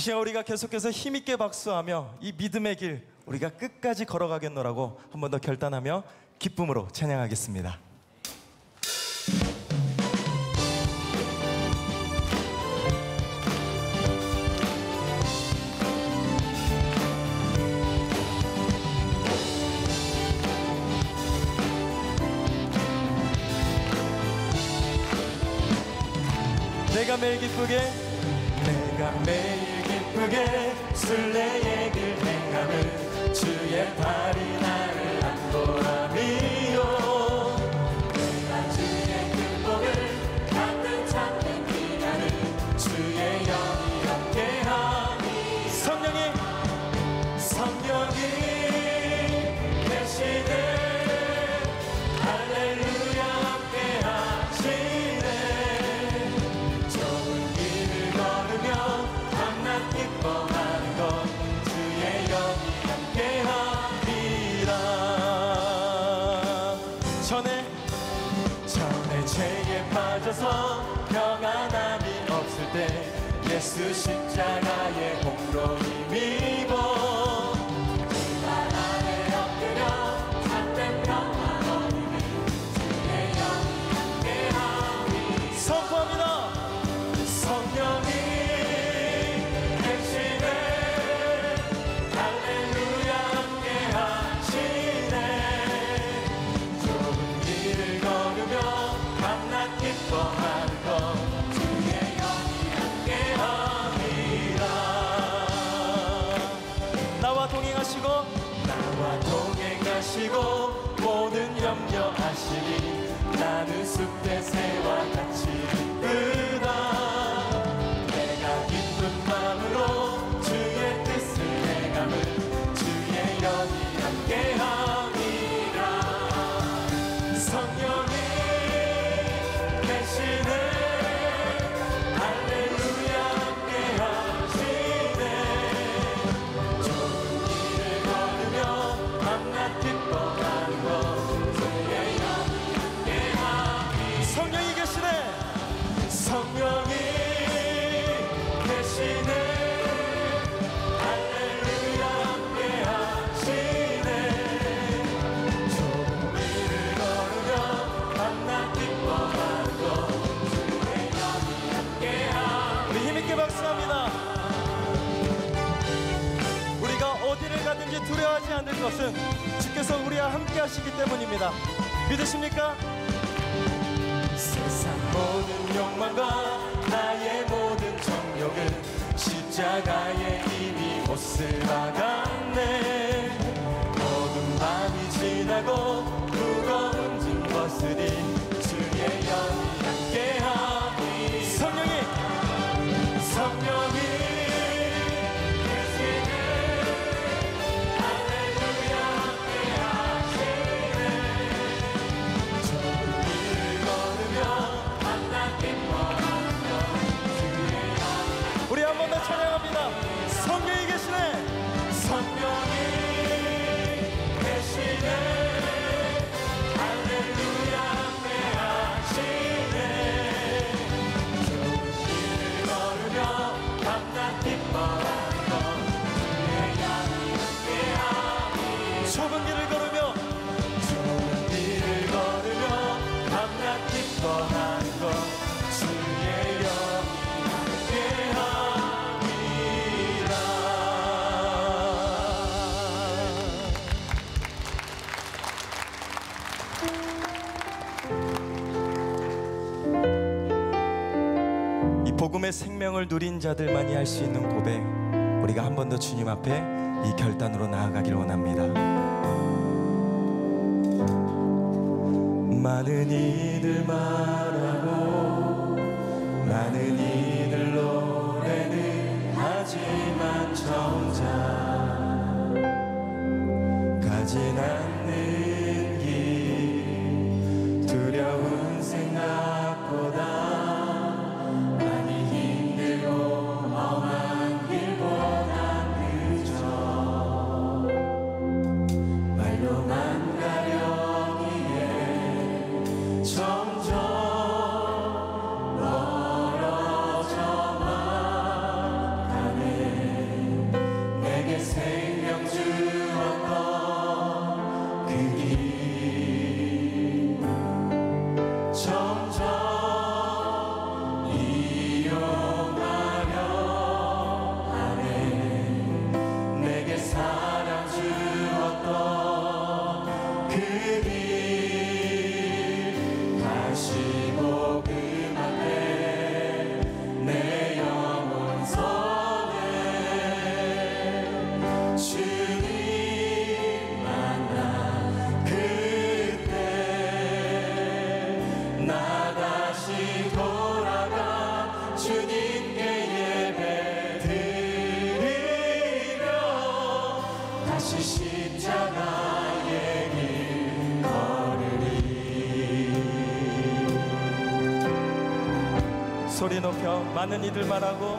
시간 우리가 계속해서 힘있게 박수하며 이 믿음의 길 우리가 끝까지 걸어가겠노라고 한 번 더 결단하며 기쁨으로 찬양하겠습니다. 내가 매일 기쁘게 순례의 길 행함은 주의 팔이 나를 안보람이요. 내가 주의 극복을 가득 찾는 기간은 주의 영이 함께하니 성령이 계시네. 할렐루야 함께하시네. 좁은 길을 걸으며 밤낮 기뻐하는 것 주의 영이 함께하리라. 전에 죄에 빠져서 평안함이 없을 때 예수 십자가의 공로 힘입어 발 안에 엎드려 참된 평안 얻으니 주의 영이 함께하리. 선포합니다. 성령이 계시네. 할렐루야 함께하시네. 좁은 길을 걸으며 밤낮 기뻐하는 것 주의 영이 함께하리라. 나와 동행하시고 모든 염려하시니 나는 숲의 새와 같이 이쁘다. 내가 기쁜 마음으로 주의 뜻을 행함은 주의 영이 함께하리라. 성령이 계시네. 할렐루야 함께하시네. 좁은 길을 걸으며 밤낮 기뻐하는 것 주의 영이 함께하리. 성령이 계시네. 성령이 계시네. 할렐루야 함께하시네. 좁은 길을 걸으며 밤낮 기뻐하는 것 주의 영이 함께하리. 우리 힘있게 박수합니다. 우리가 어디를 가든지 두려워하지 않을 것은 주께서 우리와 함께 하시기 때문입니다. 믿으십니까? 세상 모든 욕망과 나의 모든 정욕은 십자가에 이미 못을 박았네. 모든 밤이 지나고 무거운 짐 벗으니 주의 영이 함께하니. 성령이 계시네. 할렐루야 함께하시네. 좁은 길을 걸으며 밤낮 기뻐하는 것 주의 영이. 우리 한 번 더 찬양합니다. 성령이 계시네. 성령이 계시네. 할렐루야 함께하시네. 좁은 길을 걸으며 밤낮 기뻐하는 것 주의 영이 함께하니. 좁은 길을 걸으며 밤낮 기뻐하는 것 주의 영이 함께하리라. 이 복음의 생명을 누린 자들만이 할 수 있는 고백, 우리가 한 번 더 주님 앞에 이 결단으로 나아가길 원합니다. 많은 이들 말하고 많은 이들 노래는 하지만 저 혼자 가진 않는 길 두려운 생각보다 많이 힘들고 험한 길보다 그저 말로만 가려기에 점점 소리 높여 많은 이들 말하고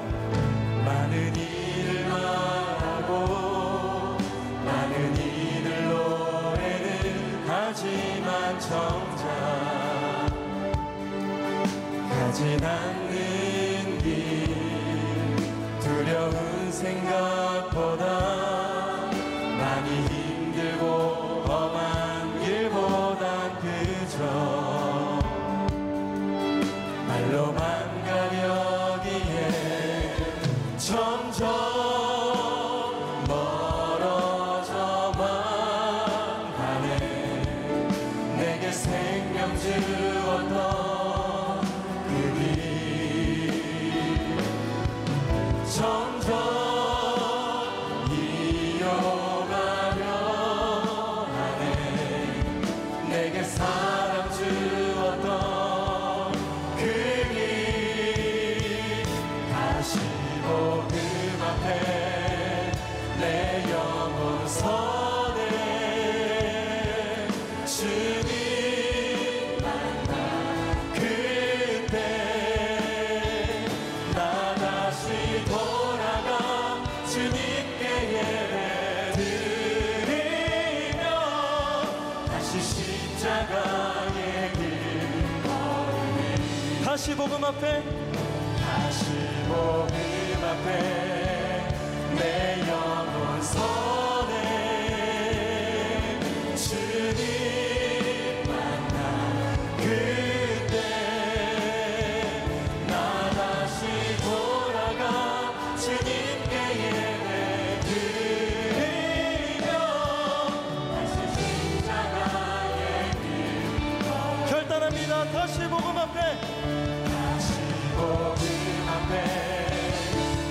많은 이들 말하고 많은 이들 노래는 하지만 정작 가진 않는 길 두려운 생각보다 많이 힘들고 험한 길보단 그저 말로만 가려기에 점점 멀어져만 가네. 내게 생명 주었던 그 길 점점 이어가려 하네. 내게 사랑 주었던 복음 앞에 내 영혼 서네. 주님 만나 그때 나 다시 돌아가 주님께 예배 드리며 다시 십자가의 길 걸으리. 다시 복음 앞에 복음 앞에 내 영혼 서네. 주님 만나 그때 나 다시 돌아가 주님께 예배 드리며 다시 십자가의 길 결단합니다. 다시 복음 앞에 복음 앞에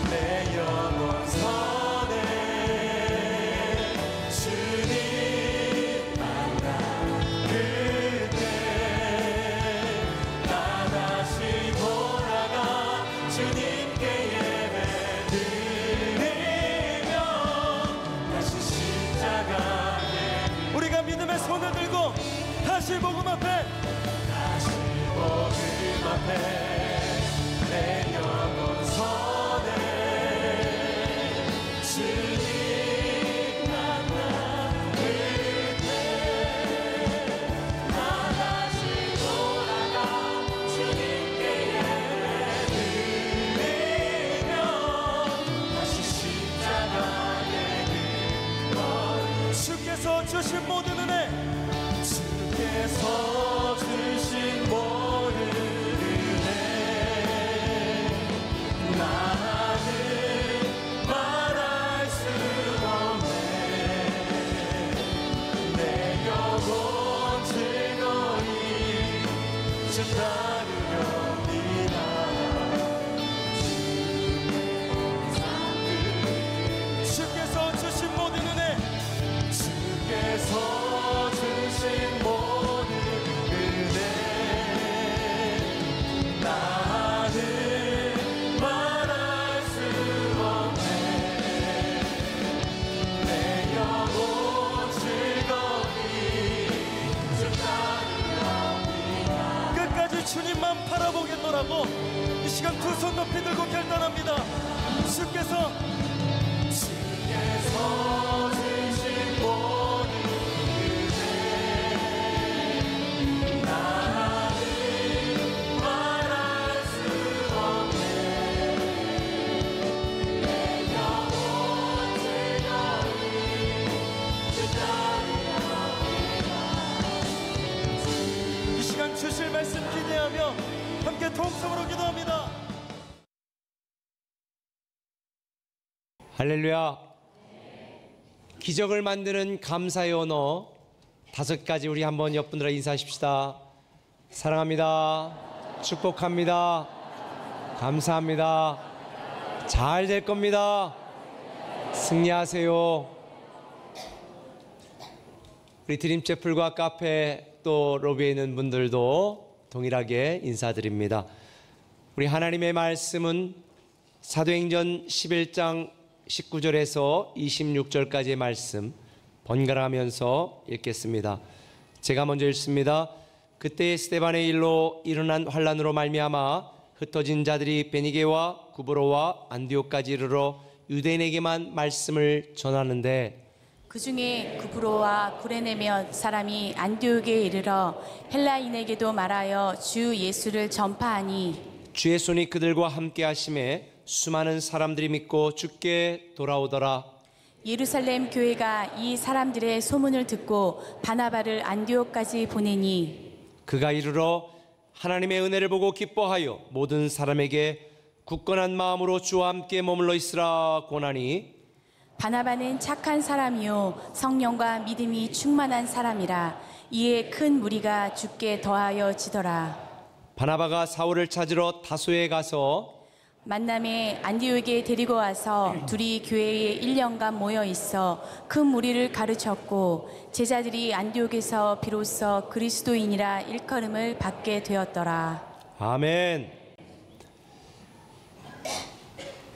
내 영혼 서네. 주님 만나 그때 나 다시 돌아가 주님께 예배 드리며 다시 십자가에 우리가 믿음의 손을 들고 다시 복음 앞에 다시 복음 앞에 내 영혼 서네. 주님 만나 그때 나 다시 돌아가 주님께 예배 드리며 다시 십자가의 길 주께서 주신 모든 은혜 주께서 주신 모든 나는 말할 수 없네. 내 영혼 즐거이 주 따르렵니다. 주께서 주신 모든 은혜 주께서 주신 모든 은혜 나는 말할 수 없네. 내 영혼 즐거이 주 따르렵니다. 끝까지 주님만 바라보겠노라고 이 시간 두 손 높이 들고 결단합니다. 주께서 주신 모든 은혜 나는 말할 수 없네. 내 영혼 즐거이 주 따르렵니다. 말씀 기대하며 함께 통성으로 기도합니다. 할렐루야. 기적을 만드는 감사의 언어 5가지 우리 한번 옆분들과 인사하십시다. 사랑합니다. 축복합니다. 감사합니다. 잘 될 겁니다. 승리하세요. 우리 드림채플과 카페 또 로비에 있는 분들도 동일하게 인사드립니다. 우리 하나님의 말씀은 사도행전 11장 19절에서 26절까지의 말씀 번갈아가면서 읽겠습니다. 제가 먼저 읽습니다. 그때 스데반의 일로 일어난 환란으로 말미암아 흩어진 자들이 베니게와 구브로와 안디옥까지 이르러 유대인에게만 말씀을 전하는데 그 중에 구브로와 구레네 몇 사람이 안디옥에 이르러 헬라인에게도 말하여 주 예수를 전파하니 주의 손이 그들과 함께 하심에 수많은 사람들이 믿고 주께 돌아오더라. 예루살렘 교회가 이 사람들의 소문을 듣고 바나바를 안디옥까지 보내니 그가 이르러 하나님의 은혜를 보고 기뻐하여 모든 사람에게 굳건한 마음으로 주와 함께 머물러 있으라 권하니 바나바는 착한 사람이요 성령과 믿음이 충만한 사람이라. 이에 큰 무리가 주께 더하여 지더라. 바나바가 사울을 찾으러 다소에 가서 만남에 안디옥에 데리고 와서 둘이 교회에 1년간 모여 있어 큰 무리를 가르쳤고 제자들이 안디옥에서 비로소 그리스도인이라 일컬음을 받게 되었더라. 아멘.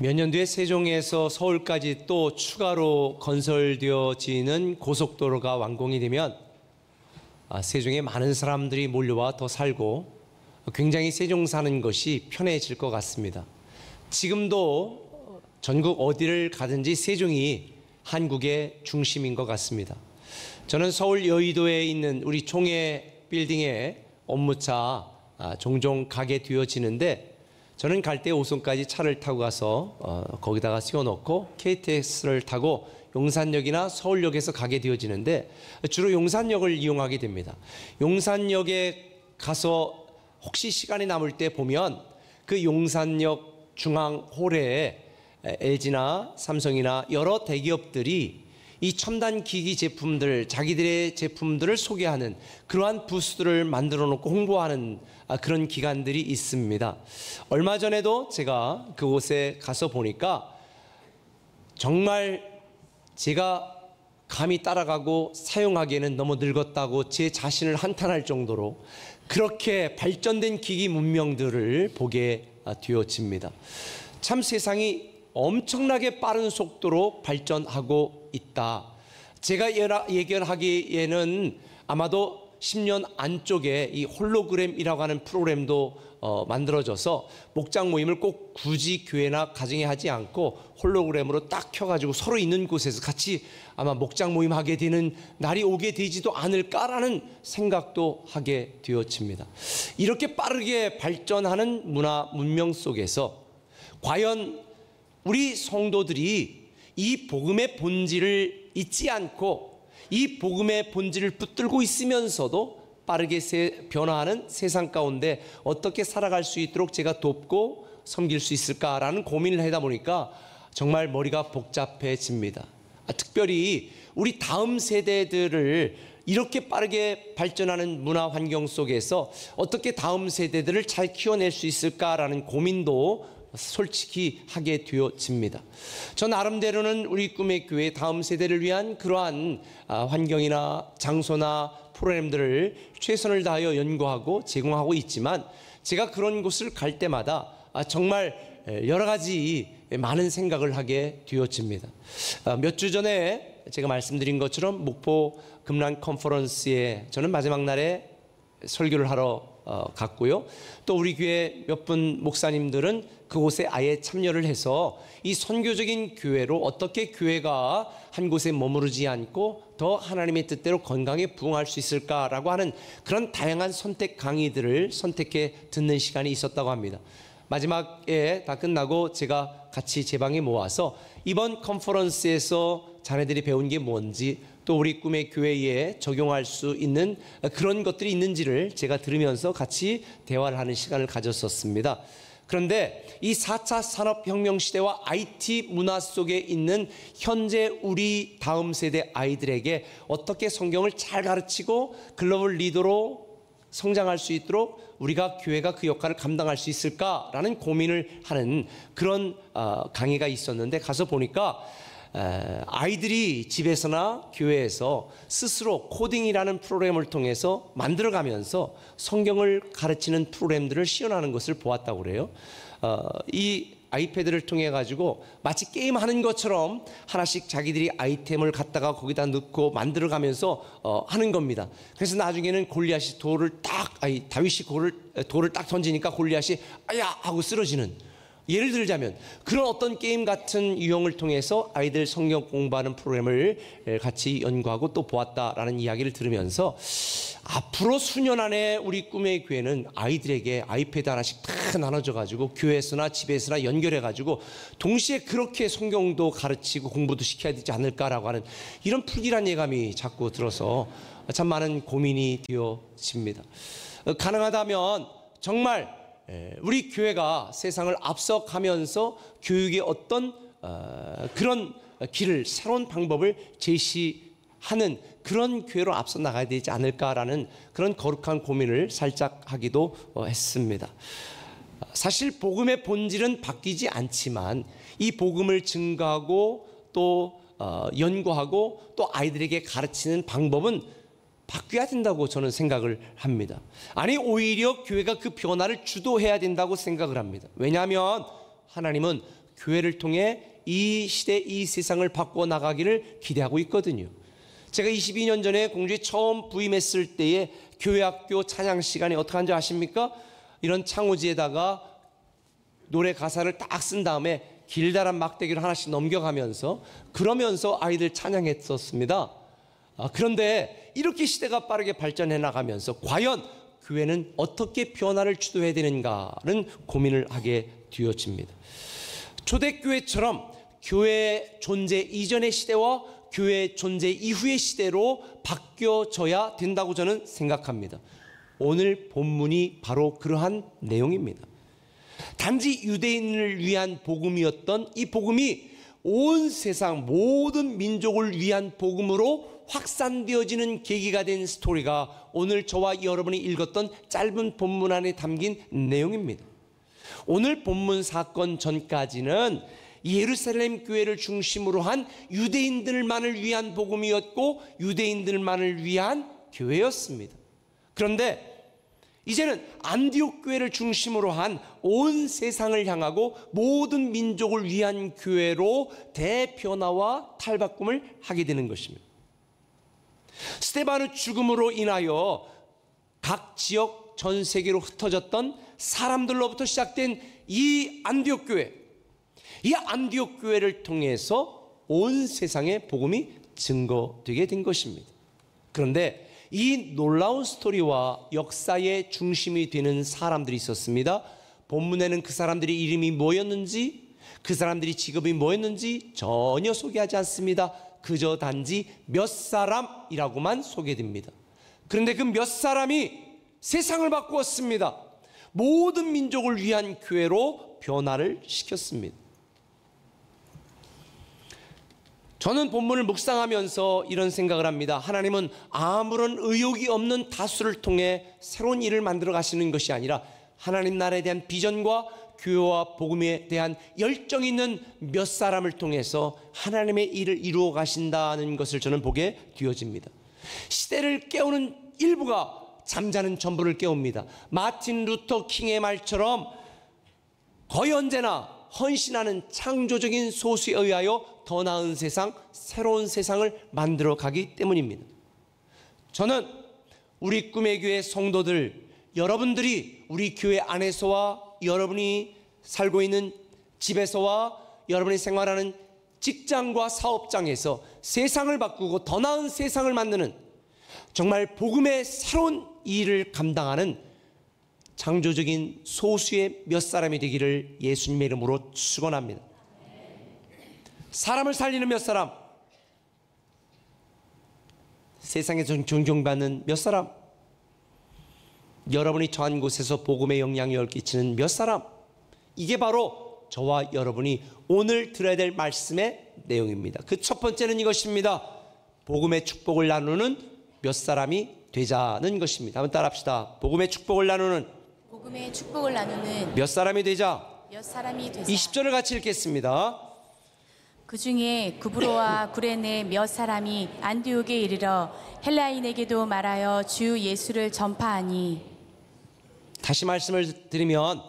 몇 년 뒤에 세종에서 서울까지 또 추가로 건설되어지는 고속도로가 완공이 되면 세종에 많은 사람들이 몰려와 더 살고 굉장히 세종 사는 것이 편해질 것 같습니다. 지금도 전국 어디를 가든지 세종이 한국의 중심인 것 같습니다. 저는 서울 여의도에 있는 우리 총회 빌딩에 업무차 종종 가게 되어지는데 저는 갈 때 5손까지 차를 타고 가서 거기다가 씌워놓고 KTX를 타고 용산역이나 서울역에서 가게 되어지는데 주로 용산역을 이용하게 됩니다. 용산역에 가서 혹시 시간이 남을 때 보면 그 용산역 중앙홀에 LG나 삼성이나 여러 대기업들이 이 첨단 기기 제품들, 자기들의 제품들을 소개하는 그러한 부스들을 만들어 놓고 홍보하는 그런 기관들이 있습니다. 얼마 전에도 제가 그곳에 가서 보니까 정말 제가 감히 따라가고 사용하기에는 너무 늙었다고 제 자신을 한탄할 정도로 그렇게 발전된 기기 문명들을 보게 되어집니다. 참 세상이 엄청나게 빠른 속도로 발전하고 있다. 제가 예견하기에는 아마도 10년 안쪽에 이 홀로그램이라고 하는 프로그램도 만들어져서 목장 모임을 꼭 굳이 교회나 가정에 하지 않고 홀로그램으로 딱 켜가지고 서로 있는 곳에서 같이 아마 목장 모임 하게 되는 날이 오게 되지도 않을까라는 생각도 하게 되어집니다. 이렇게 빠르게 발전하는 문화 문명 속에서 과연 우리 성도들이 이 복음의 본질을 잊지 않고 이 복음의 본질을 붙들고 있으면서도 빠르게 변화하는 세상 가운데 어떻게 살아갈 수 있도록 제가 돕고 섬길 수 있을까라는 고민을 하다 보니까 정말 머리가 복잡해집니다. 특별히 우리 다음 세대들을 이렇게 빠르게 발전하는 문화 환경 속에서 어떻게 다음 세대들을 잘 키워낼 수 있을까라는 고민도 솔직히 하게 되어집니다. 저 나름대로는 우리 꿈의 교회 다음 세대를 위한 그러한 환경이나 장소나 프로그램들을 최선을 다하여 연구하고 제공하고 있지만 제가 그런 곳을 갈 때마다 정말 여러 가지 많은 생각을 하게 되어집니다. 몇 주 전에 제가 말씀드린 것처럼 목포 금란 컨퍼런스에 저는 마지막 날에 설교를 하러 갔고요. 또 우리 교회 몇 분 목사님들은 그곳에 아예 참여를 해서 이 선교적인 교회로 어떻게 교회가 한 곳에 머무르지 않고 더 하나님의 뜻대로 건강에 부응할 수 있을까라고 하는 그런 다양한 선택 강의들을 선택해 듣는 시간이 있었다고 합니다. 마지막에 다 끝나고 제가 같이 제 방에 모아서 이번 컨퍼런스에서 자네들이 배운 게 뭔지 또 우리 꿈의 교회에 적용할 수 있는 그런 것들이 있는지를 제가 들으면서 같이 대화를 하는 시간을 가졌었습니다. 그런데 이 4차 산업혁명 시대와 IT 문화 속에 있는 현재 우리 다음 세대 아이들에게 어떻게 성경을 잘 가르치고 글로벌 리더로 성장할 수 있도록 우리가 교회가 그 역할을 감당할 수 있을까라는 고민을 하는 그런 강의가 있었는데, 가서 보니까 아이들이 집에서나 교회에서 스스로 코딩이라는 프로그램을 통해서 만들어가면서 성경을 가르치는 프로그램들을 시연하는 것을 보았다고 그래요. 이 아이패드를 통해 가지고 마치 게임하는 것처럼 하나씩 자기들이 아이템을 갖다가 거기다 넣고 만들어가면서 하는 겁니다. 그래서 나중에는 골리앗이 다윗이 돌을 딱 던지니까 골리앗이 아야 하고 쓰러지는, 예를 들자면 그런 어떤 게임 같은 유형을 통해서 아이들 성경 공부하는 프로그램을 같이 연구하고 또 보았다라는 이야기를 들으면서, 앞으로 수년 안에 우리 꿈의 교회는 아이들에게 아이패드 하나씩 다 나눠줘 가지고 교회에서나 집에서나 연결해 가지고 동시에 그렇게 성경도 가르치고 공부도 시켜야 되지 않을까라고 하는 이런 불길한 예감이 자꾸 들어서 참 많은 고민이 되어집니다. 가능하다면 정말 우리 교회가 세상을 앞서가면서 교육의 어떤 그런 길을, 새로운 방법을 제시하는 그런 교회로 앞서 나가야 되지 않을까라는 그런 거룩한 고민을 살짝 하기도 했습니다. 사실 복음의 본질은 바뀌지 않지만 이 복음을 증거하고 또 연구하고 또 아이들에게 가르치는 방법은 바뀌어야 된다고 저는 생각을 합니다. 아니, 오히려 교회가 그 변화를 주도해야 된다고 생각을 합니다. 왜냐하면 하나님은 교회를 통해 이 시대, 이 세상을 바꿔 나가기를 기대하고 있거든요. 제가 22년 전에 공주에 처음 부임했을 때에 교회학교 찬양 시간에 어떻게 한지 아십니까? 이런 창호지에다가 노래 가사를 딱 쓴 다음에 길다란 막대기를 하나씩 넘겨가면서 그러면서 아이들 찬양했었습니다. 그런데 이렇게 시대가 빠르게 발전해 나가면서 과연 교회는 어떻게 변화를 주도해야 되는가는 고민을 하게 되어집니다. 초대교회처럼 교회 존재 이전의 시대와 교회 존재 이후의 시대로 바뀌어져야 된다고 저는 생각합니다. 오늘 본문이 바로 그러한 내용입니다. 단지 유대인을 위한 복음이었던 이 복음이 온 세상 모든 민족을 위한 복음으로 확산되어지는 계기가 된 스토리가 오늘 저와 여러분이 읽었던 짧은 본문 안에 담긴 내용입니다. 오늘 본문 사건 전까지는 예루살렘 교회를 중심으로 한 유대인들만을 위한 복음이었고 유대인들만을 위한 교회였습니다. 그런데 이제는 안디옥 교회를 중심으로 한 온 세상을 향하고 모든 민족을 위한 교회로 대변화와 탈바꿈을 하게 되는 것입니다. 스데반의 죽음으로 인하여 각 지역 전 세계로 흩어졌던 사람들로부터 시작된 이 안디옥 교회, 이 안디옥 교회를 통해서 온 세상에 복음이 증거되게 된 것입니다. 그런데 이 놀라운 스토리와 역사의 중심이 되는 사람들이 있었습니다. 본문에는 그 사람들의 이름이 뭐였는지, 그 사람들이 직업이 뭐였는지 전혀 소개하지 않습니다. 그저 단지 몇 사람이라고만 소개됩니다. 그런데 그 몇 사람이 세상을 바꾸었습니다. 모든 민족을 위한 교회로 변화를 시켰습니다. 저는 본문을 묵상하면서 이런 생각을 합니다. 하나님은 아무런 의욕이 없는 다수를 통해 새로운 일을 만들어 가시는 것이 아니라 하나님 나라에 대한 비전과 교회와 복음에 대한 열정 있는 몇 사람을 통해서 하나님의 일을 이루어 가신다는 것을 저는 보게 되어집니다. 시대를 깨우는 일부가 잠자는 전부를 깨웁니다. 마틴 루터 킹의 말처럼 거의 언제나 헌신하는 창조적인 소수에 의하여 더 나은 세상, 새로운 세상을 만들어 가기 때문입니다. 저는 우리 꿈의 교회 성도들, 여러분들이 우리 교회 안에서와 여러분이 살고 있는 집에서와 여러분이 생활하는 직장과 사업장에서 세상을 바꾸고 더 나은 세상을 만드는 정말 복음의 새로운 일을 감당하는 창조적인 소수의 몇 사람이 되기를 예수님의 이름으로 축원합니다. 사람을 살리는 몇 사람, 세상에서 존경받는 몇 사람, 여러분이 처한 곳에서 복음의 영향력을 끼치는 몇 사람, 이게 바로 저와 여러분이 오늘 들어야 될 말씀의 내용입니다. 그 첫 번째는 이것입니다. 복음의 축복을 나누는 몇 사람이 되자는 것입니다. 한번 따라합시다. 복음의 축복을 나누는 몇 사람이 되자. 20절을 같이 읽겠습니다. 그 중에 구브로와 구레네 몇 사람이 안디옥에 이르러 헬라인에게도 말하여 주 예수를 전파하니. 다시 말씀을 드리면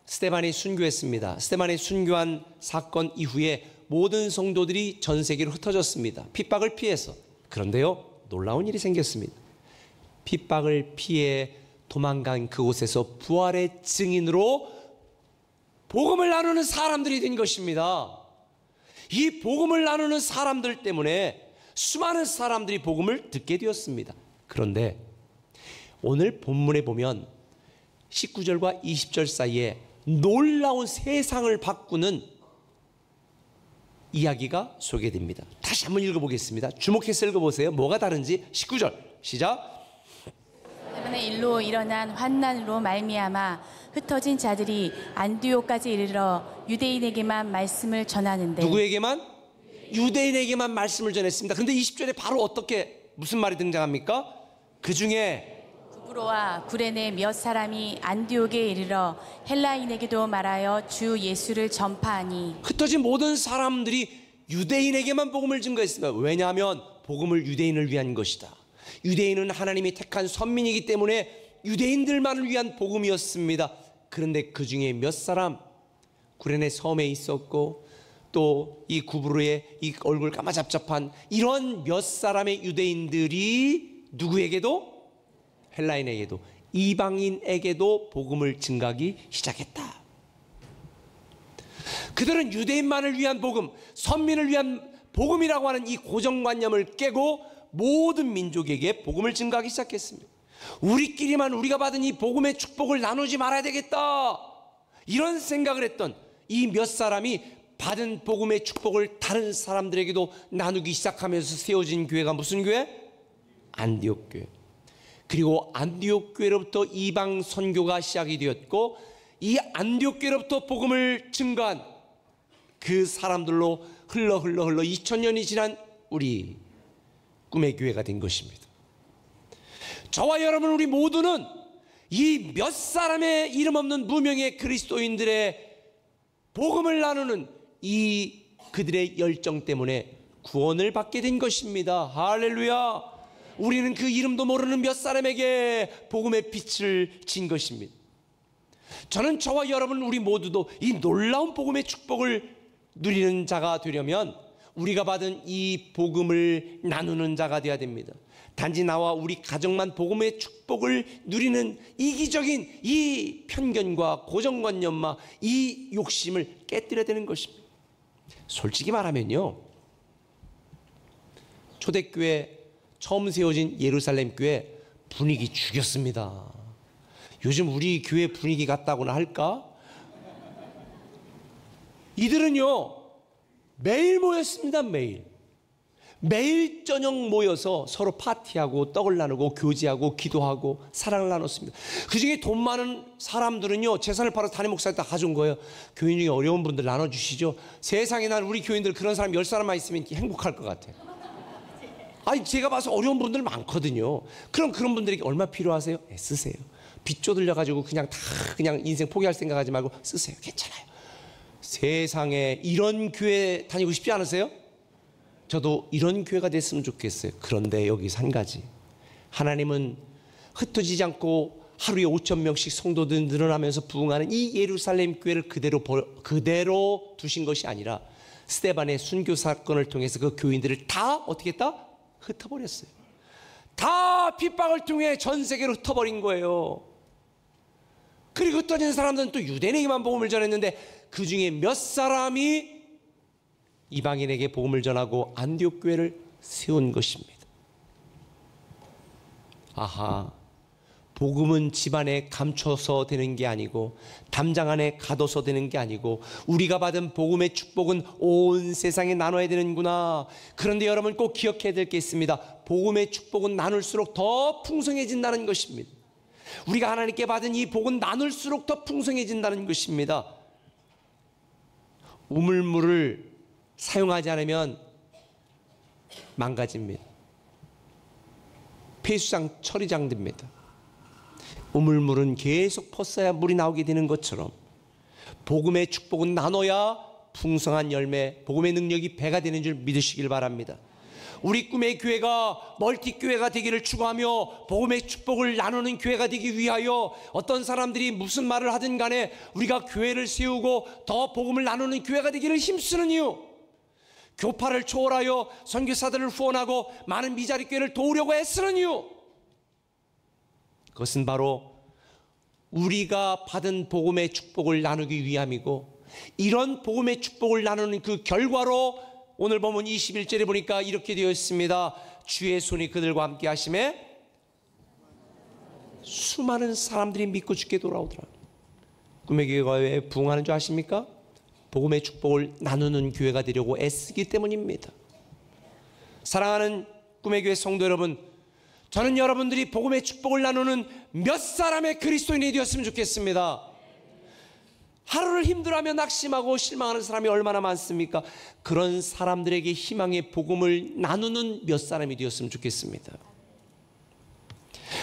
스데반이 순교했습니다. 스데반이 순교한 사건 이후에 모든 성도들이 전 세계로 흩어졌습니다. 핍박을 피해서. 그런데요, 놀라운 일이 생겼습니다. 핍박을 피해 도망간 그곳에서 부활의 증인으로 복음을 나누는 사람들이 된 것입니다. 이 복음을 나누는 사람들 때문에 수많은 사람들이 복음을 듣게 되었습니다. 그런데 오늘 본문에 보면 19절과 20절 사이에 놀라운 세상을 바꾸는 이야기가 소개됩니다. 다시 한번 읽어보겠습니다. 주목해서 읽어보세요. 뭐가 다른지. 19절 시작. 이번에 일로 일어난 환난으로 말미암아 흩어진 자들이 안디옥까지 이르러 유대인에게만 말씀을 전하는데. 누구에게만? 유대인에게만 말씀을 전했습니다. 그런데 20절에 바로 어떻게 무슨 말이 등장합니까? 그 중에 구브로와 구레네 몇 사람이 안디옥에 이르러 헬라인에게도 말하여 주 예수를 전파하니. 흩어진 모든 사람들이 유대인에게만 복음을 증거했습니다. 왜냐하면 복음을 유대인을 위한 것이다. 유대인은 하나님이 택한 선민이기 때문에 유대인들만을 위한 복음이었습니다. 그런데 그 중에 몇 사람, 구레네 섬에 있었고 또 이 구브로의 이 얼굴 까마잡잡한 이런 몇 사람의 유대인들이 누구에게도, 헬라인에게도, 이방인에게도 복음을 증가하기 시작했다. 그들은 유대인만을 위한 복음, 선민을 위한 복음이라고 하는 이 고정관념을 깨고 모든 민족에게 복음을 증가하기 시작했습니다. 우리끼리만 우리가 받은 이 복음의 축복을 나누지 말아야 되겠다, 이런 생각을 했던 이 몇 사람이 받은 복음의 축복을 다른 사람들에게도 나누기 시작하면서 세워진 교회가 무슨 교회? 안디옥 교회. 그리고 안디옥 교회로부터 이방 선교가 시작이 되었고 이 안디옥 교회로부터 복음을 증거한 그 사람들로 흘러 2000년이 지난 우리 꿈의 교회가 된 것입니다. 저와 여러분 우리 모두는 이 몇 사람의 이름 없는 무명의 그리스도인들의 복음을 나누는 이 그들의 열정 때문에 구원을 받게 된 것입니다. 할렐루야. 우리는 그 이름도 모르는 몇 사람에게 복음의 빛을 진 것입니다. 저는 저와 여러분 우리 모두도 이 놀라운 복음의 축복을 누리는 자가 되려면 우리가 받은 이 복음을 나누는 자가 되어야 됩니다. 단지 나와 우리 가정만 복음의 축복을 누리는 이기적인 이 편견과 고정관념과 이 욕심을 깨뜨려야 되는 것입니다. 솔직히 말하면요, 초대교회 처음 세워진 예루살렘 교회 분위기 죽였습니다. 요즘 우리 교회 분위기 같다고나 할까? 이들은요 매일 모였습니다. 매일 저녁 모여서 서로 파티하고 떡을 나누고 교제하고 기도하고 사랑을 나눴습니다. 그중에 돈 많은 사람들은요 재산을 팔아서 담임 목사한테 다 가져온 거예요. 교인 중에 어려운 분들 나눠주시죠. 세상에 난 우리 교인들 그런 사람 10사람만 있으면 행복할 것 같아요. 아니 제가 봐서 어려운 분들 많거든요. 그럼 그런 분들에게 얼마 필요하세요? 쓰세요. 빚 쪼들려가지고 그냥 인생 포기할 생각하지 말고 쓰세요. 괜찮아요. 세상에 이런 교회 다니고 싶지 않으세요? 저도 이런 교회가 됐으면 좋겠어요. 그런데 여기서 한 가지, 하나님은 흩어지지 않고 하루에 5,000명씩 성도들 늘어나면서 부흥하는 이 예루살렘 교회를 그대로 두신 것이 아니라 스데반의 순교 사건을 통해서 그 교인들을 다 어떻게 했다? 흩어버렸어요. 다 핍박을 통해 전 세계로 흩어버린 거예요. 그리고 흩어진 사람들은 또 유대인에게만 복음을 전했는데 그 중에 몇 사람이 이방인에게 복음을 전하고 안디옥 교회를 세운 것입니다. 아하, 복음은 집안에 감춰서 되는 게 아니고 담장 안에 가둬서 되는 게 아니고 우리가 받은 복음의 축복은 온 세상에 나눠야 되는구나. 그런데 여러분 꼭 기억해야 될 게 있습니다. 복음의 축복은 나눌수록 더 풍성해진다는 것입니다. 우리가 하나님께 받은 이 복은 나눌수록 더 풍성해진다는 것입니다. 우물물을 사용하지 않으면 망가집니다. 폐수장 처리장 됩니다. 우물물은 계속 퍼써야 물이 나오게 되는 것처럼 복음의 축복은 나눠야 풍성한 열매, 복음의 능력이 배가 되는 줄 믿으시길 바랍니다. 우리 꿈의 교회가 멀티교회가 되기를 추구하며 복음의 축복을 나누는 교회가 되기 위하여 어떤 사람들이 무슨 말을 하든 간에 우리가 교회를 세우고 더 복음을 나누는 교회가 되기를 힘쓰는 이유, 교파를 초월하여 선교사들을 후원하고 많은 미자리 교회를 도우려고 애쓰는 이유, 그것은 바로 우리가 받은 복음의 축복을 나누기 위함이고, 이런 복음의 축복을 나누는 그 결과로 오늘 보면 21절에 보니까 이렇게 되어 있습니다. 주의 손이 그들과 함께 하심에 수많은 사람들이 믿고 주께 돌아오더라. 꿈의 교회가 왜 부흥하는 줄 아십니까? 복음의 축복을 나누는 교회가 되려고 애쓰기 때문입니다. 사랑하는 꿈의 교회 성도 여러분, 저는 여러분들이 복음의 축복을 나누는 몇 사람의 그리스도인이 되었으면 좋겠습니다. 하루를 힘들어하며 낙심하고 실망하는 사람이 얼마나 많습니까? 그런 사람들에게 희망의 복음을 나누는 몇 사람이 되었으면 좋겠습니다.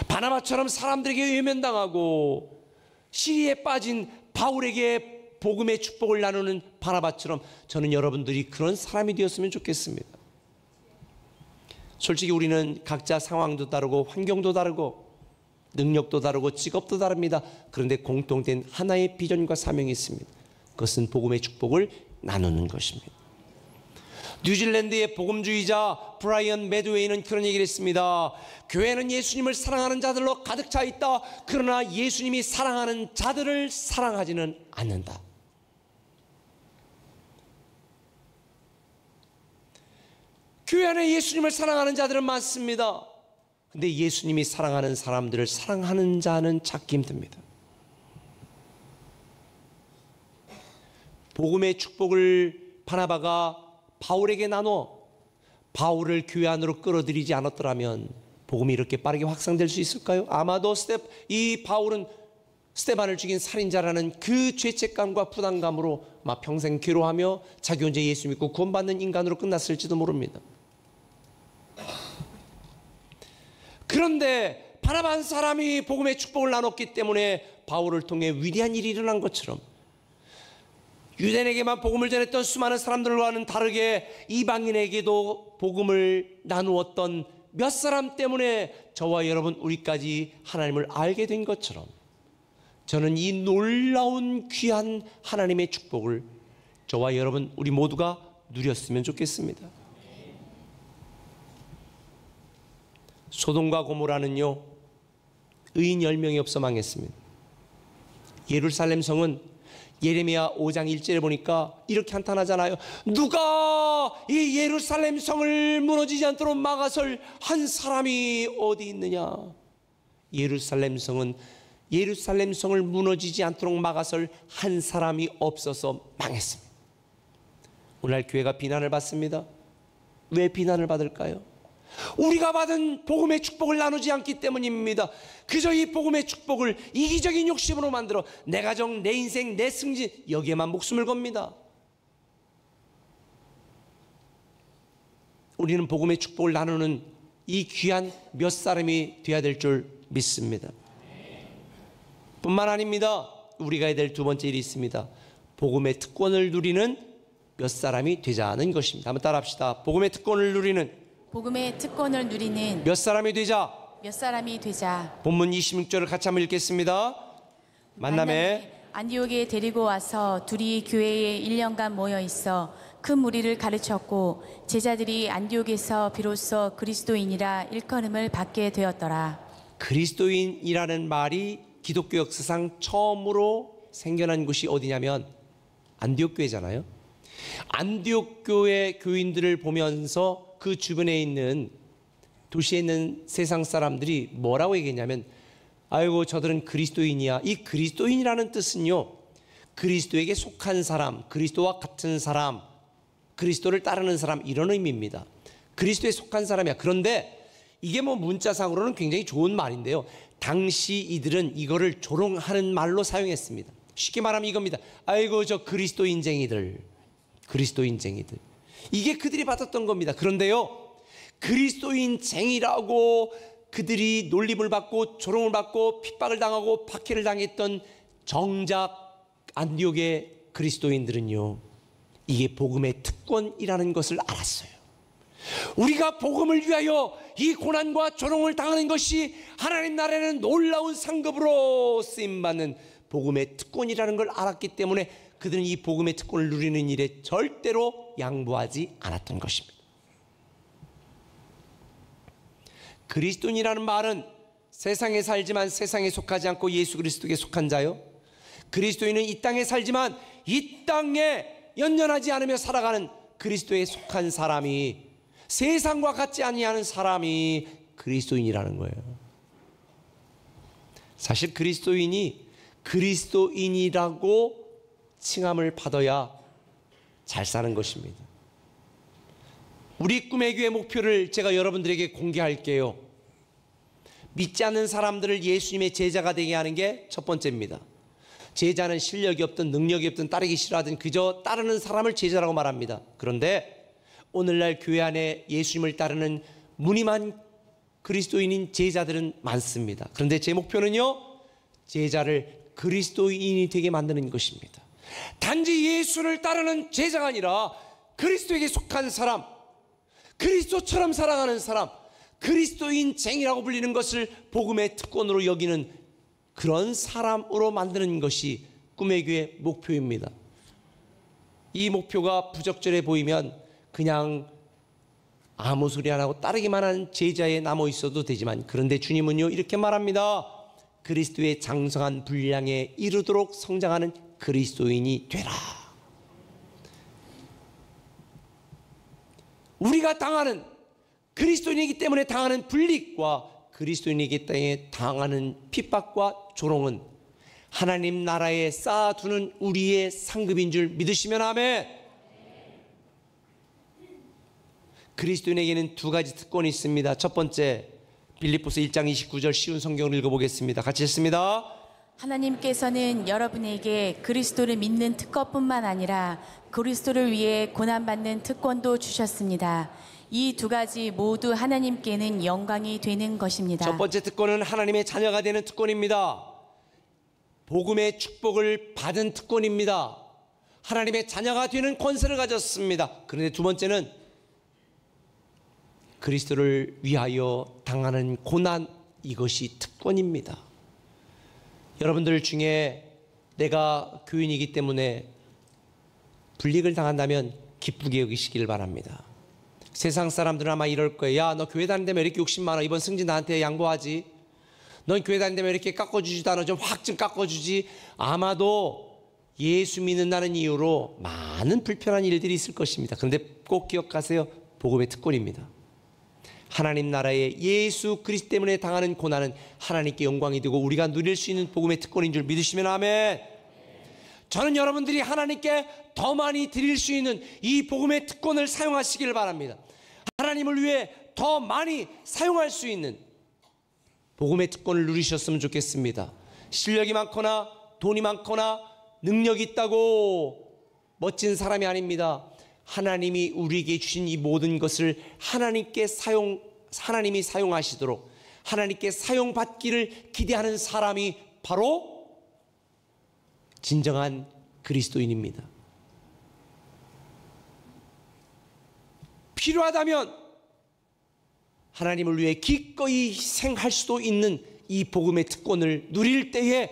바나바처럼 사람들에게 외면당하고 시리에 빠진 바울에게 복음의 축복을 나누는 바나바처럼 저는 여러분들이 그런 사람이 되었으면 좋겠습니다. 솔직히 우리는 각자 상황도 다르고 환경도 다르고 능력도 다르고 직업도 다릅니다. 그런데 공통된 하나의 비전과 사명이 있습니다. 그것은 복음의 축복을 나누는 것입니다. 뉴질랜드의 복음주의자 브라이언 매드웨이는 그런 얘기를 했습니다. 교회는 예수님을 사랑하는 자들로 가득 차 있다. 그러나 예수님이 사랑하는 자들을 사랑하지는 않는다. 교회 안에 예수님을 사랑하는 자들은 많습니다. 근데 예수님이 사랑하는 사람들을 사랑하는 자는 찾기 힘듭니다. 복음의 축복을 바나바가 바울에게 나눠 바울을 교회 안으로 끌어들이지 않았더라면 복음이 이렇게 빠르게 확산될 수 있을까요? 아마도 이 바울은 스데반을 죽인 살인자라는 그 죄책감과 부담감으로 막 평생 괴로워하며 자기 혼자 예수 믿고 구원받는 인간으로 끝났을지도 모릅니다. 그런데 바나바 한 사람이 복음의 축복을 나눴기 때문에 바울을 통해 위대한 일이 일어난 것처럼 유대인에게만 복음을 전했던 수많은 사람들과는 다르게 이방인에게도 복음을 나누었던 몇 사람 때문에 저와 여러분 우리까지 하나님을 알게 된 것처럼 저는 이 놀라운 귀한 하나님의 축복을 저와 여러분 우리 모두가 누렸으면 좋겠습니다. 소돔과 고모라는요 의인 10명이 없어 망했습니다. 예루살렘 성은 예레미야 5장 1절에 보니까 이렇게 한탄하잖아요. 누가 이 예루살렘 성을 무너지지 않도록 막아설 한 사람이 어디 있느냐. 예루살렘 성은 예루살렘 성을 무너지지 않도록 막아설 한 사람이 없어서 망했습니다. 오늘날 교회가 비난을 받습니다. 왜 비난을 받을까요? 우리가 받은 복음의 축복을 나누지 않기 때문입니다. 그저 이 복음의 축복을 이기적인 욕심으로 만들어 내 가정, 내 인생, 내 승진 여기에만 목숨을 겁니다. 우리는 복음의 축복을 나누는 이 귀한 몇 사람이 되어야 될 줄 믿습니다. 뿐만 아닙니다. 우리가 해야 될 두 번째 일이 있습니다. 복음의 특권을 누리는 몇 사람이 되자는 것입니다. 한번 따라합시다. 복음의 특권을 누리는 몇 사람이 되자. 본문 26절을 같이 한번 읽겠습니다. 만남에 안디옥에 데리고 와서 둘이 교회에 1년간 모여 있어 큰 무리를 가르쳤고 제자들이 안디옥에서 비로소 그리스도인이라 일컬음을 받게 되었더라. 그리스도인이라는 말이 기독교 역사상 처음으로 생겨난 곳이 어디냐면 안디옥 교회잖아요. 안디옥 교회 교인들을 보면서 그 주변에 있는 도시에 있는 세상 사람들이 뭐라고 얘기했냐면 아이고 저들은 그리스도인이야. 이 그리스도인이라는 뜻은요, 그리스도에게 속한 사람, 그리스도와 같은 사람, 그리스도를 따르는 사람, 이런 의미입니다. 그리스도에 속한 사람이야. 그런데 이게 뭐 문자상으로는 굉장히 좋은 말인데요, 당시 이들은 이거를 조롱하는 말로 사용했습니다. 쉽게 말하면 이겁니다. 아이고 저 그리스도인쟁이들, 그리스도인쟁이들. 이게 그들이 받았던 겁니다. 그런데요, 그리스도인쟁이라고 그들이 놀림을 받고 조롱을 받고 핍박을 당하고 박해를 당했던 정작 안디옥의 그리스도인들은요, 이게 복음의 특권이라는 것을 알았어요. 우리가 복음을 위하여 이 고난과 조롱을 당하는 것이 하나님 나라에는 놀라운 상급으로 쓰임받는 복음의 특권이라는 걸 알았기 때문에 그들은 이 복음의 특권을 누리는 일에 절대로 양보하지 않았던 것입니다. 그리스도인이라는 말은 세상에 살지만 세상에 속하지 않고 예수 그리스도에게 속한 자요, 그리스도인은 이 땅에 살지만 이 땅에 연연하지 않으며 살아가는 그리스도에 속한 사람이, 세상과 같지 아니하는 사람이 그리스도인이라는 거예요. 사실 그리스도인이 그리스도인이라고 칭함을 받아야 잘 사는 것입니다. 우리 꿈의 교회 목표를 제가 여러분들에게 공개할게요. 믿지 않는 사람들을 예수님의 제자가 되게 하는 게 첫 번째입니다. 제자는 실력이 없든 능력이 없든 따르기 싫어하든 그저 따르는 사람을 제자라고 말합니다. 그런데 오늘날 교회 안에 예수님을 따르는 무늬만 그리스도인인 제자들은 많습니다. 그런데 제 목표는요, 제자를 그리스도인이 되게 만드는 것입니다. 단지 예수를 따르는 제자가 아니라 그리스도에게 속한 사람, 그리스도처럼 살아가는 사람, 그리스도인쟁이라고 불리는 것을 복음의 특권으로 여기는 그런 사람으로 만드는 것이 꿈의 교회 목표입니다. 이 목표가 부적절해 보이면 그냥 아무 소리 안 하고 따르기만 하는 제자에 남아 있어도 되지만, 그런데 주님은요 이렇게 말합니다. 그리스도의 장성한 분량에 이르도록 성장하는 그리스도인이 되라. 우리가 당하는, 그리스도인이기 때문에 당하는 불리과 그리스도인이기 때문에 당하는 핍박과 조롱은 하나님 나라에 쌓아두는 우리의 상급인 줄 믿으시면 아멘. 그리스도인에게는 두 가지 특권이 있습니다. 첫 번째, 빌립보서 1장 29절 쉬운 성경을 읽어보겠습니다. 같이 읽습니다. 하나님께서는 여러분에게 그리스도를 믿는 특권뿐만 아니라 그리스도를 위해 고난받는 특권도 주셨습니다. 이 두 가지 모두 하나님께는 영광이 되는 것입니다. 첫 번째 특권은 하나님의 자녀가 되는 특권입니다. 복음의 축복을 받은 특권입니다. 하나님의 자녀가 되는 권세를 가졌습니다. 그런데 두 번째는 그리스도를 위하여 당하는 고난, 이것이 특권입니다. 여러분들 중에 내가 교인이기 때문에 불이익을 당한다면 기쁘게 여기시기를 바랍니다. 세상 사람들은 아마 이럴 거예요. 야, 너 교회 다니는데 왜 이렇게 욕심 많아? 이번 승진 나한테 양보하지. 넌 교회 다니는데 왜 이렇게 깎아주지도 않아? 좀 확 좀 깎아주지. 아마도 예수 믿는다는 이유로 많은 불편한 일들이 있을 것입니다. 그런데 꼭 기억하세요. 복음의 특권입니다. 하나님 나라에 예수 그리스도 때문에 당하는 고난은 하나님께 영광이 되고 우리가 누릴 수 있는 복음의 특권인 줄 믿으시면 아멘. 저는 여러분들이 하나님께 더 많이 드릴 수 있는 이 복음의 특권을 사용하시기를 바랍니다. 하나님을 위해 더 많이 사용할 수 있는 복음의 특권을 누리셨으면 좋겠습니다. 실력이 많거나 돈이 많거나 능력이 있다고 멋진 사람이 아닙니다. 하나님이 우리에게 주신 이 모든 것을 하나님이 사용하시도록 하나님께 사용받기를 기대하는 사람이 바로 진정한 그리스도인입니다. 필요하다면 하나님을 위해 기꺼이 희생할 수도 있는 이 복음의 특권을 누릴 때에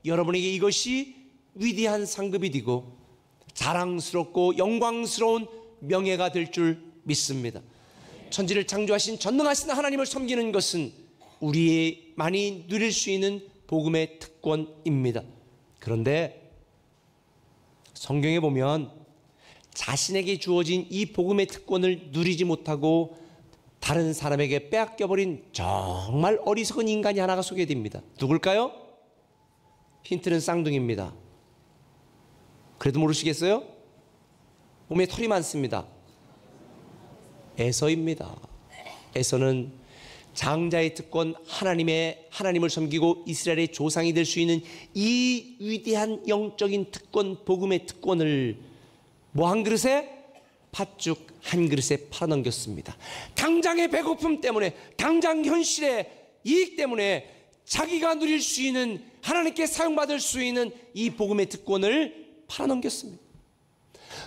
여러분에게 이것이 위대한 상급이 되고 자랑스럽고 영광스러운 명예가 될 줄 믿습니다. 천지를 창조하신 전능하신 하나님을 섬기는 것은 우리의 많이 누릴 수 있는 복음의 특권입니다. 그런데 성경에 보면 자신에게 주어진 이 복음의 특권을 누리지 못하고 다른 사람에게 빼앗겨버린 정말 어리석은 인간이 하나가 소개됩니다. 누굴까요? 힌트는 쌍둥이입니다. 그래도 모르시겠어요? 몸에 털이 많습니다. 에서입니다. 에서는 장자의 특권, 하나님을 섬기고 이스라엘의 조상이 될 수 있는 이 위대한 영적인 특권, 복음의 특권을 뭐 한 그릇에? 팥죽 한 그릇에 팔아넘겼습니다. 당장의 배고픔 때문에, 당장 현실의 이익 때문에 자기가 누릴 수 있는, 하나님께 사용받을 수 있는 이 복음의 특권을 팔아넘겼습니다.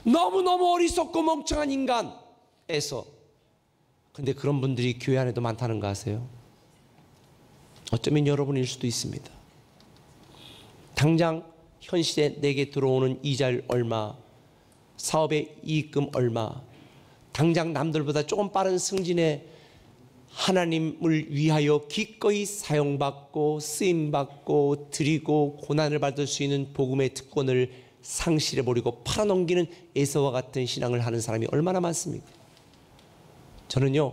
너무너무 어리석고 멍청한 인간에서. 근데 그런 분들이 교회 안에도 많다는 거 아세요? 어쩌면 여러분일 수도 있습니다. 당장 현실에 내게 들어오는 이자율 얼마, 사업의 이익금 얼마, 당장 남들보다 조금 빠른 승진에 하나님을 위하여 기꺼이 사용받고 쓰임받고 드리고 고난을 받을 수 있는 복음의 특권을 상실해버리고 팔아넘기는 에서와 같은 신앙을 하는 사람이 얼마나 많습니까? 저는요,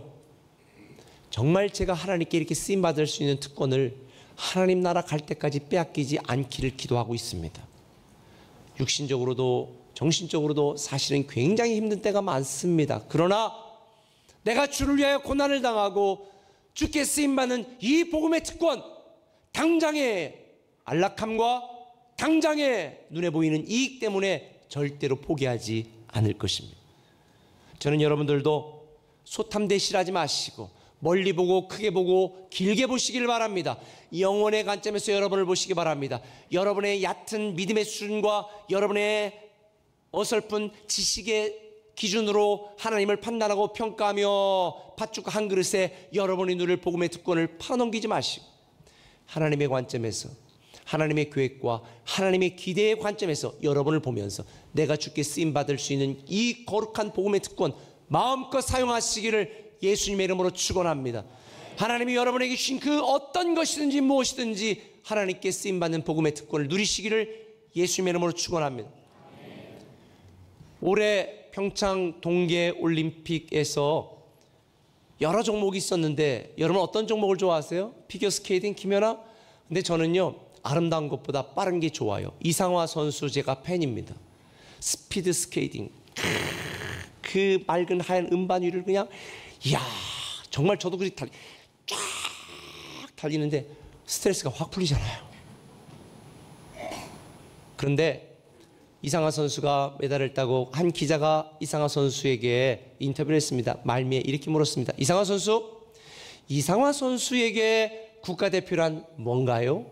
정말 제가 하나님께 이렇게 쓰임받을 수 있는 특권을 하나님 나라 갈 때까지 빼앗기지 않기를 기도하고 있습니다. 육신적으로도 정신적으로도 사실은 굉장히 힘든 때가 많습니다. 그러나 내가 주를 위하여 고난을 당하고 주께 쓰임받는 이 복음의 특권, 당장의 안락함과 당장의 눈에 보이는 이익 때문에 절대로 포기하지 않을 것입니다. 저는 여러분들도 소탐대실하지 마시고 멀리 보고 크게 보고 길게 보시길 바랍니다. 영혼의 관점에서 여러분을 보시기 바랍니다. 여러분의 얕은 믿음의 수준과 여러분의 어설픈 지식의 기준으로 하나님을 판단하고 평가하며 팥죽 한 그릇에 여러분의 눈을 복음의 특권을 팔아넘기지 마시고 하나님의 관점에서, 하나님의 계획과 하나님의 기대의 관점에서 여러분을 보면서 내가 주께 쓰임받을 수 있는 이 거룩한 복음의 특권 마음껏 사용하시기를 예수님의 이름으로 축원합니다. 하나님이 여러분에게 주신 그 어떤 것이든지 무엇이든지 하나님께 쓰임받는 복음의 특권을 누리시기를 예수님의 이름으로 축원합니다. 올해 평창 동계올림픽에서 여러 종목이 있었는데 여러분 어떤 종목을 좋아하세요? 피겨스케이팅, 김연아? 근데 저는요, 아름다운 것보다 빠른 게 좋아요. 이상화 선수 제가 팬입니다. 스피드 스케이팅, 그 맑은 하얀 음반 위를 그냥, 이야, 정말 저도 그렇게 쫙 달리는데 스트레스가 확 풀리잖아요. 그런데 이상화 선수가 메달을 따고 한 기자가 이상화 선수에게 인터뷰를 했습니다. 말미에 이렇게 물었습니다. 이상화 선수에게 국가대표란 뭔가요?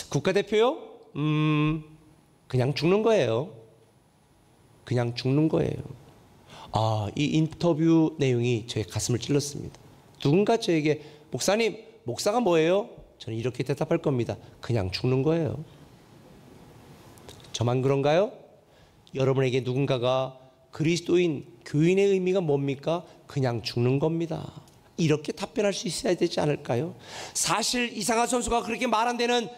국가대표요? 그냥 죽는 거예요. 그냥 죽는 거예요. 아, 이 인터뷰 내용이 저의 가슴을 찔렀습니다. 누군가 저에게 목사님, 목사가 뭐예요? 저는 이렇게 대답할 겁니다. 그냥 죽는 거예요. 저만 그런가요? 여러분에게 누군가가 그리스도인, 교인의 의미가 뭡니까? 그냥 죽는 겁니다. 이렇게 답변할 수 있어야 되지 않을까요? 사실 이상화 선수가 그렇게 말한 데는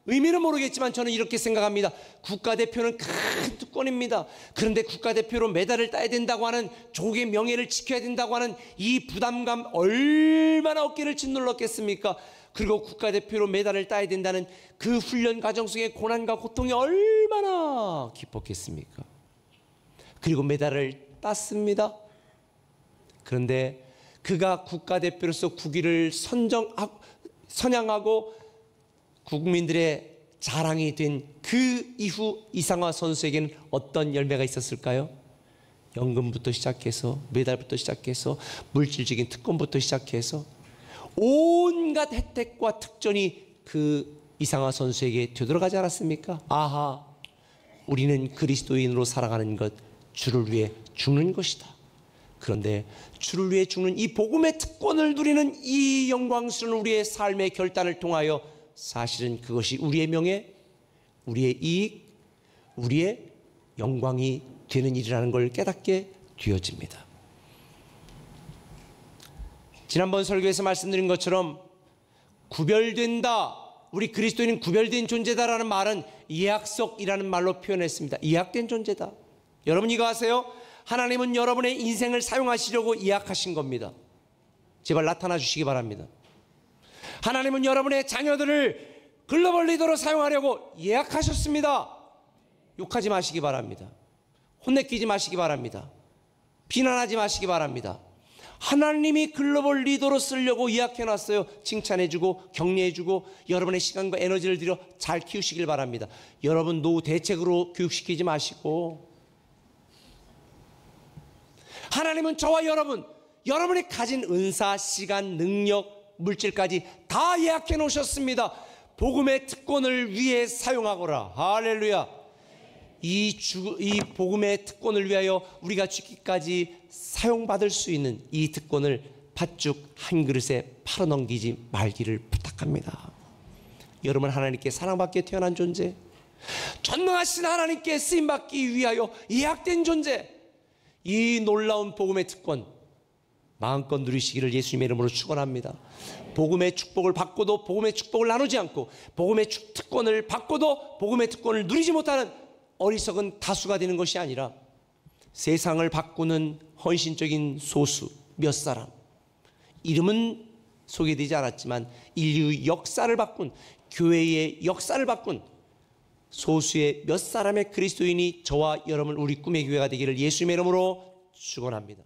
의미는 모르겠지만 저는 이렇게 생각합니다. 국가대표는 큰 특권입니다. 그런데 국가대표로 메달을 따야 된다고 하는, 조국의 명예를 지켜야 된다고 하는 이 부담감 얼마나 어깨를 짓눌렀겠습니까? 그리고 국가대표로 메달을 따야 된다는 그 훈련 과정 속의 고난과 고통이 얼마나 깊었겠습니까? 그리고 메달을 땄습니다. 그런데 그가 국가대표로서 국위를 선양하고 국민들의 자랑이 된 그 이후 이상화 선수에게는 어떤 열매가 있었을까요? 연금부터 시작해서 메달부터 시작해서 물질적인 특권부터 시작해서 온갖 혜택과 특전이 그 이상화 선수에게 되돌아가지 않았습니까? 아하, 우리는 그리스도인으로 살아가는 것, 주를 위해 죽는 것이다. 그런데 주를 위해 죽는 이 복음의 특권을 누리는 이 영광스러운 우리의 삶의 결단을 통하여 사실은 그것이 우리의 명예, 우리의 이익, 우리의 영광이 되는 일이라는 걸 깨닫게 되어집니다. 지난번 설교에서 말씀드린 것처럼 구별된다, 우리 그리스도인은 구별된 존재다라는 말은 예약석이라는 말로 표현했습니다. 예약된 존재다. 여러분 이거 아세요? 하나님은 여러분의 인생을 사용하시려고 예약하신 겁니다. 제발 나타나 주시기 바랍니다. 하나님은 여러분의 자녀들을 글로벌 리더로 사용하려고 예약하셨습니다. 욕하지 마시기 바랍니다. 혼내키지 마시기 바랍니다. 비난하지 마시기 바랍니다. 하나님이 글로벌 리더로 쓰려고 예약해놨어요. 칭찬해주고 격려해주고 여러분의 시간과 에너지를 들여 잘 키우시길 바랍니다. 여러분 노후 대책으로 교육시키지 마시고, 하나님은 저와 여러분이 가진 은사, 시간, 능력, 물질까지 다 예약해 놓으셨습니다. 복음의 특권을 위해 사용하거라. 할렐루야. 이 복음의 특권을 위하여 우리가 죽기까지 사용받을 수 있는 이 특권을 팥죽 한 그릇에 팔아넘기지 말기를 부탁합니다. 여러분 하나님께 사랑받게 태어난 존재, 전능하신 하나님께 쓰임받기 위하여 예약된 존재, 이 놀라운 복음의 특권 마음껏 누리시기를 예수님의 이름으로 축원합니다. 복음의 축복을 받고도 복음의 축복을 나누지 않고, 복음의 특권을 받고도 복음의 특권을 누리지 못하는 어리석은 다수가 되는 것이 아니라 세상을 바꾸는 헌신적인 소수 몇 사람, 이름은 소개되지 않았지만 인류 역사를 바꾼, 교회의 역사를 바꾼 소수의 몇 사람의 그리스도인이 저와 여러분 우리 꿈의 교회가 되기를 예수님의 이름으로 축원합니다.